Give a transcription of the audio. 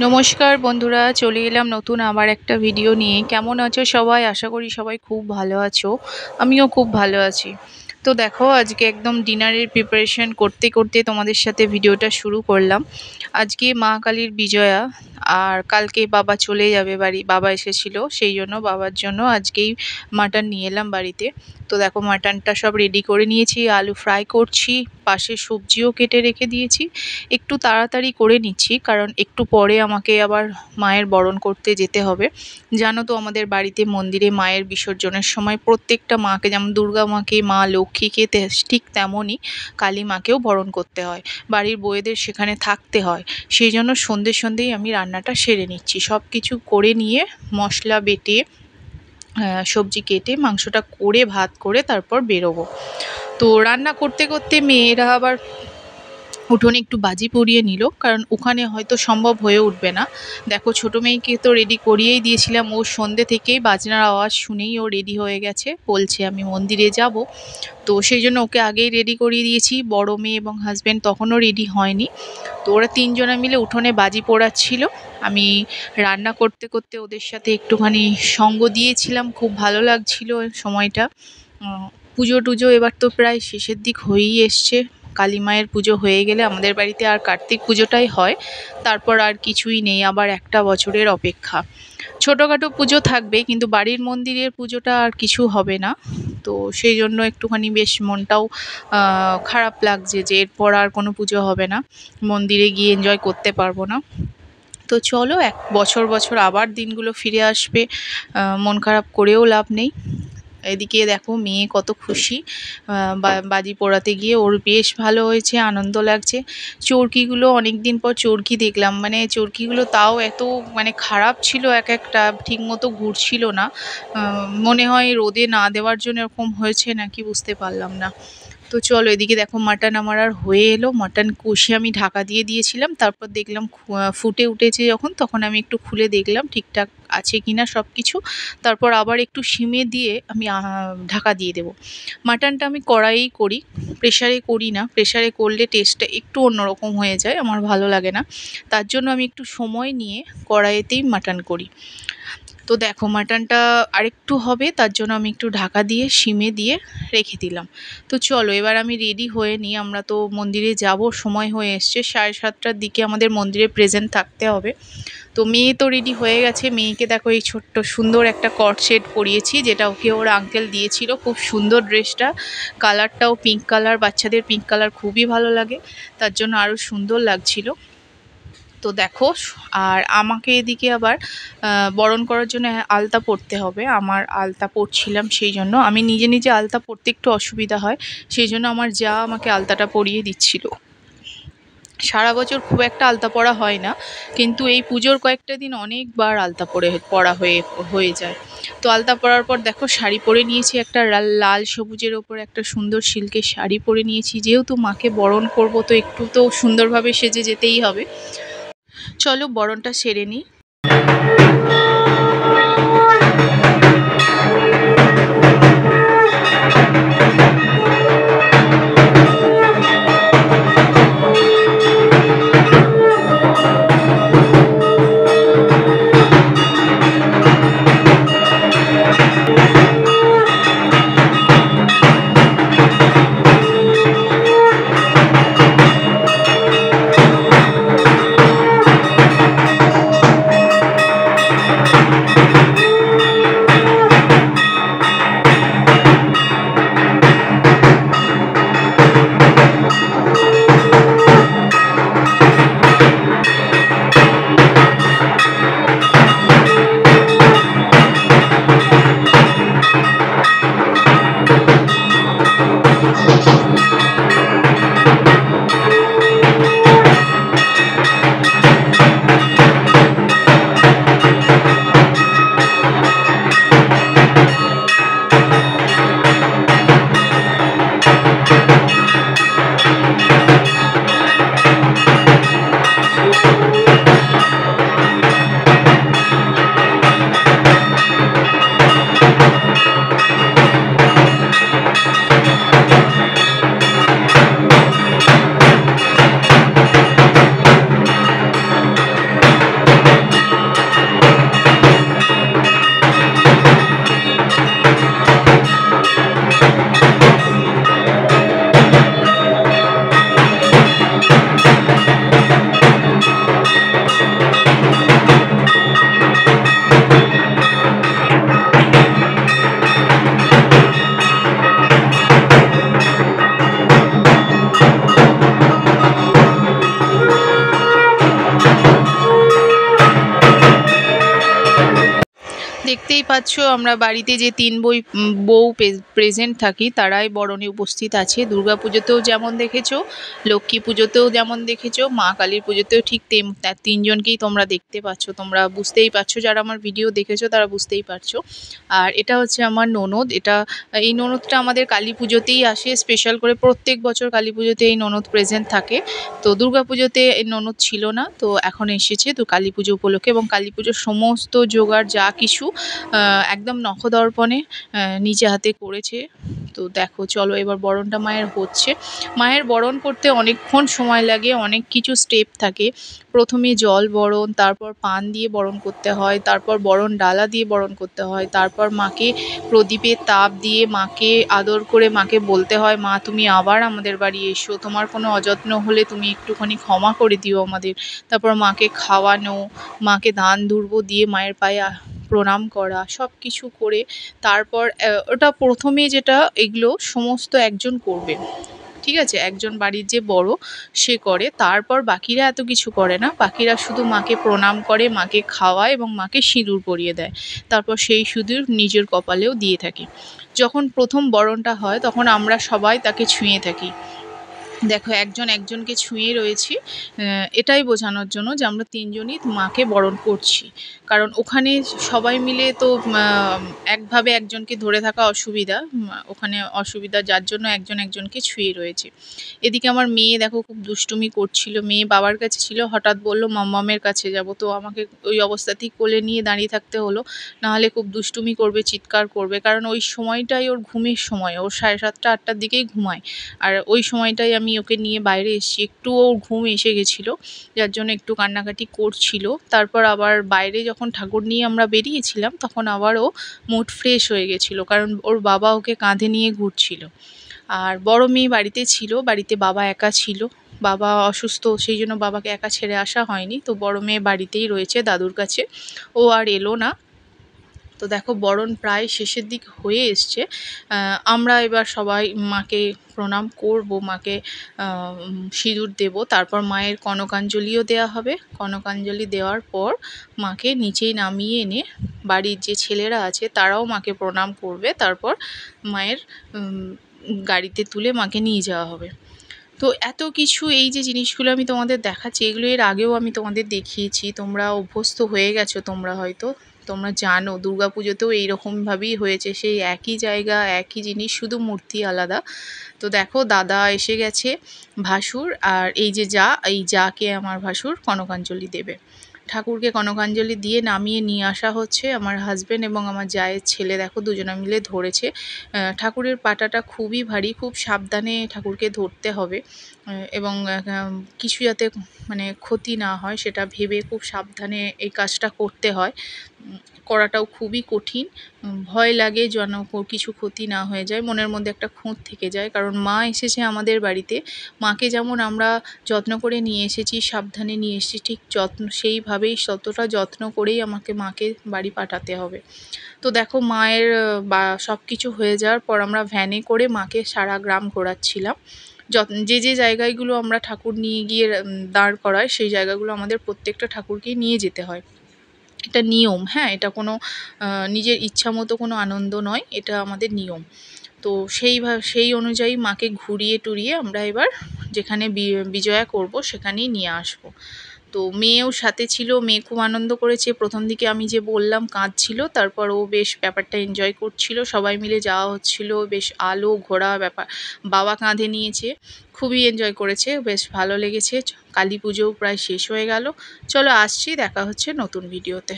নমস্কার বন্ধুরা, চলে এলাম নতুন আবার একটা ভিডিও নিয়ে। কেমন আছো সবাই? আশা করি সবাই খুব ভালো আছো। আমিও খুব ভালো আছি। তো দেখো, আজকে একদম ডিনারের প্রিপারেশন করতে করতে তোমাদের সাথে ভিডিওটা শুরু করলাম। আজকে মা কালীর বিজয়া, আর কালকে বাবা চলে যাবে বাড়ি। বাবা এসেছিল, সেই জন্য বাবার জন্য আজকেই মাটন নিয়ে এলাম বাড়িতে। তো দেখো, মাটনটা সব রেডি করে নিয়েছি, আলু ফ্রাই করছি, পাশে সবজিও কেটে রেখে দিয়েছি। একটু তাড়াতাড়ি করে নিচ্ছি কারণ একটু পরে আমাকে আবার মায়ের বরণ করতে যেতে হবে। জানো তো, আমাদের বাড়িতে মন্দিরে মায়ের বিসর্জনের সময় প্রত্যেকটা মাকে, যেমন দুর্গা মাকে, মা লক্ষ্মীকে ঠিক তেমনই কালী মাকেও বরণ করতে হয়। বাড়ির বউয়েদের সেখানে থাকতে হয়। সেই জন্য সন্ধেই আমি রান্নাটা সেরে নিচ্ছি, সব কিছু করে নিয়ে মশলা বেটে সবজি কেটে মাংসটা করে ভাত করে তারপর বেরোবো। তো রান্না করতে করতে মেয়েরা আবার উঠোনে একটু বাজি পড়িয়ে নিল, কারণ ওখানে হয়তো সম্ভব হয়ে উঠবে না। দেখো, ছোট মেয়েকে তো রেডি করিয়েই দিয়েছিলাম, ও সন্ধ্যে থেকেই বাজনার আওয়াজ শুনেই ও রেডি হয়ে গেছে, বলছে আমি মন্দিরে যাব। তো সেই জন্য ওকে আগেই রেডি করিয়ে দিয়েছি। বড় মেয়ে এবং হাজব্যান্ড তখনও রেডি হয়নি। তো ওরা তিনজনে মিলে উঠোনে বাজি পোড়াচ্ছিল। আমি রান্না করতে করতে ওদের সাথে একটুখানি সঙ্গ দিয়েছিলাম, খুব ভালো লাগছিল সময়টা। পুজো টুজো এবার তো প্রায় শেষের দিক হয়েই এসছে। কালী মায়ের পুজো হয়ে গেলে আমাদের বাড়িতে আর কার্তিক পুজোটাই হয়, তারপর আর কিছুই নেই, আবার একটা বছরের অপেক্ষা। ছোটোখাটো পুজো থাকবে, কিন্তু বাড়ির মন্দিরের পুজোটা আর কিছু হবে না। তো সেই জন্য একটুখানি বেশ মনটাও খারাপ লাগছে যে এরপর আর কোনো পুজো হবে না, মন্দিরে গিয়ে এনজয় করতে পারবো না। তো চলো, এক বছর বছর আবার দিনগুলো ফিরে আসবে, মন খারাপ করেও লাভ নেই। এদিকে দেখো, মেয়ে কত খুশি বাজি পোড়াতে গিয়ে, ওর বেশ ভালো হয়েছে, আনন্দ লাগছে। চরকিগুলো অনেক দিন পর চরকি দেখলাম, মানে চরকিগুলো তাও এত মানে খারাপ ছিল, এক একটা ঠিক মতো ঘুরছিল না। মনে হয় রোদে না দেওয়ার জন্য এরকম হয়েছে নাকি, বুঝতে পারলাম না। তো চলো, এদিকে দেখো মাটন আমার আর হয়ে এলো। মাটন কষে আমি ঢাকা দিয়ে দিয়েছিলাম, তারপর দেখলাম ফুটে উঠেছে যখন, তখন আমি একটু খুলে দেখলাম ঠিকঠাক আছে কিনা সব কিছু। তারপর আবার একটু সিমে দিয়ে আমি ঢাকা দিয়ে দেবো। মাটনটা আমি কড়াইয়েই করি, প্রেশারে করি না। প্রেশারে করলে টেস্টটা একটু অন্যরকম হয়ে যায়, আমার ভালো লাগে না। তার জন্য আমি একটু সময় নিয়ে কড়াইতেই মাটন করি। তো দেখো, মাটনটা আরেকটু হবে, তার জন্য আমি একটু ঢাকা দিয়ে সিমে দিয়ে রেখে দিলাম। তো চলো, এবার আমি রেডি হয়ে নিই, আমরা তো মন্দিরে যাব, সময় হয়ে এসছে, 7:30টার দিকে আমাদের মন্দিরে প্রেজেন্ট থাকতে হবে। তো মেয়ে তো রেডি হয়ে গেছে। মেয়েকে দেখো, এই ছোট্ট সুন্দর একটা কট সেট পরিয়েছি, যেটা ওকে ওর আঙ্কেল দিয়েছিল। খুব সুন্দর ড্রেসটা, কালারটাও পিঙ্ক কালার, বাচ্চাদের পিঙ্ক কালার খুবই ভালো লাগে, তার জন্য আরও সুন্দর লাগছিল। তো দেখো, আর আমাকে এদিকে আবার বরণ করার জন্য আলতা পরতে হবে। আমার আলতা পরছিলাম, সেই জন্য আমি নিজে নিজে আলতা পরতে একটু অসুবিধা হয়, সেই জন্য আমার যা আমাকে আলতাটা পরিয়ে দিচ্ছিল। সারা বছর খুব একটা আলতা পরা হয় না, কিন্তু এই পুজোর কয়েকটা দিন অনেকবার আলতা পরা হয়ে যায়। তো আলতা পরার পর দেখো, শাড়ি পরে নিয়েছি, একটা লাল সবুজের ওপর একটা সুন্দর সিল্কের শাড়ি পরে নিয়েছি। যেহেতু মাকে বরণ করব, তো একটু তো সুন্দরভাবে সেজে যেতেই হবে। চলো, বরণটা সেরে নিই। দেখতেই পাচ্ছ আমরা বাড়িতে যে বউ প্রেজেন্ট থাকি তারাই বরণে উপস্থিত আছে। দুর্গাপুজোতেও যেমন দেখেছো, লক্ষ্মী পুজোতেও যেমন দেখেছো, মা কালীর পুজোতেও ঠিক তিনজনকেই তোমরা দেখতে পাচ্ছ। তোমরা বুঝতেই পারছো, যারা আমার ভিডিও দেখেছো তারা বুঝতেই পারছো। আর এটা হচ্ছে আমার ননদ। এই ননদটা আমাদের কালী পুজোতেই আসে স্পেশাল করে। প্রত্যেক বছর কালী পুজোতে এই ননদ প্রেজেন্ট থাকে। তো দুর্গাপুজোতে এই ননদ ছিল না, তো এখন এসেছে তো কালী পুজো উপলক্ষে। এবং কালী পুজোর সমস্ত জোগাড় যা কিছু একদম নখদর্পণে নিজে হাতে করেছে। তো দেখো, চলো এবার বরণটা মায়ের হচ্ছে। মায়ের বরণ করতে অনেকক্ষণ সময় লাগে, অনেক কিছু স্টেপ থাকে। প্রথমে জল বরণ, তারপর পান দিয়ে বরণ করতে হয়, তারপর বরণ ডালা দিয়ে বরণ করতে হয়, তারপর মাকে প্রদীপের তাপ দিয়ে মাকে আদর করে মাকে বলতে হয়, মা তুমি আবার আমাদের বাড়ি এসো, তোমার কোনো অযত্ন হলে তুমি একটুখানি ক্ষমা করে দিও আমাদের। তারপর মাকে খাওয়ানো, মাকে দান দুর্ব দিয়ে মায়ের পায়ে প্রণাম করা, সব কিছু করে তারপর ওটা প্রথমে যেটা, এগুলো সমস্ত একজন করবে, ঠিক আছে? একজন বাড়ির যে বড় সে করে। তারপর বাকিরা এত কিছু করে না, বাকিরা শুধু মাকে প্রণাম করে, মাকে খাওয়ায় এবং মাকে সিঁদুর পরিয়ে দেয়। তারপর সেই সিঁদুর নিজের কপালেও দিয়ে থাকে। যখন প্রথম বরণটা হয় তখন আমরা সবাই তাকে ছুঁয়ে থাকি। দেখো, একজন একজনকে ছুঁয়ে রয়েছি, এটাই বোঝানোর জন্য যে আমরা তিনজনই মাকে বরণ করছি। কারণ ওখানে সবাই মিলে তো একভাবে একজনকে ধরে থাকা অসুবিধা, ওখানে অসুবিধা, যার জন্য একজন একজনকে ছুঁয়ে রয়েছে। এদিকে আমার মেয়ে দেখো খুব দুষ্টুমি করছিল। মেয়ে বাবার কাছে ছিল, হঠাৎ বলল মাম্মামের কাছে যাব, তো আমাকে ওই অবস্থাতেই কোলে নিয়ে দাঁড়িয়ে থাকতে হলো, নাহলে খুব দুষ্টুমি করবে, চিৎকার করবে। কারণ ওই সময়টাই ওর ঘুমের সময়, ওর 7:30 8টার দিকেই ঘুমায়। আর ওই সময়টাই আমি ওকে নিয়ে বাইরে এসেছি, একটু ওর ঘুম এসে গেছিলো, যার জন্য একটু কান্নাকাটি করছিল। তারপর আবার বাইরে যখন ঠাকুর নিয়ে আমরা বেরিয়েছিলাম তখন আবার ও মুড ফ্রেশ হয়ে গেছিলো, কারণ ওর বাবা ওকে কাঁধে নিয়ে ঘুরছিল। আর বড় মেয়ে বাড়িতে ছিল, বাড়িতে বাবা একা ছিল, বাবা অসুস্থ, সেই জন্য বাবাকে একা ছেড়ে আসা হয়নি। তো বড় মেয়ে বাড়িতেই রয়েছে দাদুর কাছে, ও আর এলো না। তো দেখো, বরণ প্রায় শেষের দিক হয়ে এসছে। আমরা এবার সবাই মাকে প্রণাম করব, মাকে সিঁদুর দেব, তারপর মায়ের কনকাঞ্জলিও দেওয়া হবে। কনকাঞ্জলি দেওয়ার পর মাকে নিচেই নামিয়ে এনে বাড়ির যে ছেলেরা আছে তারাও মাকে প্রণাম করবে। তারপর মায়ের গাড়িতে তুলে মাকে নিয়ে যাওয়া হবে। তো এত কিছু, এই যে জিনিসগুলো আমি তোমাদের দেখাচ্ছি, এগুলো এর আগেও আমি তোমাদের দেখিয়েছি, তোমরা অভ্যস্ত হয়ে গেছো। তোমরা জানো দুর্গাপুজোতেও এইরকমভাবেই হয়েছে, সেই একই জায়গা, একই জিনিস, শুধু মূর্তি আলাদা। তো দেখো, দাদা এসে গেছে, ভাসুর, আর এই যে এই যাকে আমার ভাসুর কনকাঞ্জলি দেবে। ঠাকুরকে কনকাঞ্জলি দিয়ে নামিয়ে নিয়ে আসা হচ্ছে। আমার হাজব্যান্ড এবং আমার জায়ের ছেলে দেখো দুজনে মিলে ধরেছে। ঠাকুরের পাটাটা খুবই ভারী, খুব সাবধানে ঠাকুরকে ধরতে হবে, এবং কিছু যাতে মানে ক্ষতি না হয় সেটা ভেবে খুব সাবধানে এই কাজটা করতে হয়। করাটাও খুবই কঠিন, ভয় লাগে যেন কিছু ক্ষতি না হয়ে যায়, মনের মধ্যে একটা খুঁত থেকে যায়। কারণ মা এসেছে আমাদের বাড়িতে, মাকে যেমন আমরা যত্ন করে নিয়ে এসেছি, সাবধানে নিয়ে এসেছি, ঠিক সেইভাবেই ততটা যত্ন করেই মাকে বাড়ি পাঠাতে হবে। তো দেখো, মায়ের সব কিছু হয়ে যাওয়ার পর আমরা ভ্যানে করে মাকে সারা গ্রাম ঘোরাচ্ছিলাম। যে জায়গাগুলো আমরা ঠাকুর নিয়ে গিয়ে দাঁড় করাই, সেই জায়গাগুলো আমাদের প্রত্যেকটা ঠাকুরকেই নিয়ে যেতে হয়। এটা নিয়ম, হ্যাঁ, এটা কোনো নিজের ইচ্ছা মতো কোনো আনন্দ নয়, এটা আমাদের নিয়ম। তো সেই অনুযায়ী মাকে ঘুরিয়ে টুরিয়ে আমরা এবার যেখানে বিজয়া করব সেখানেই নিয়ে আসব। তো মেয়েও সাথে ছিল, মেয়ে খুব আনন্দ করেছে। প্রথম দিকে আমি যে বললাম কাঁদছিল, তারপর ও বেশ ব্যাপারটা এনজয় করছিল, সবাই মিলে যাওয়া হচ্ছিল, বেশ আলো ঘোরা ব্যাপার, বাবা কাঁধে নিয়েছে, খুবই এনজয় করেছে, বেশ ভালো লেগেছে। কালী পুজোও প্রায় শেষ হয়ে গেল। চলো আসছি, দেখা হচ্ছে নতুন ভিডিওতে।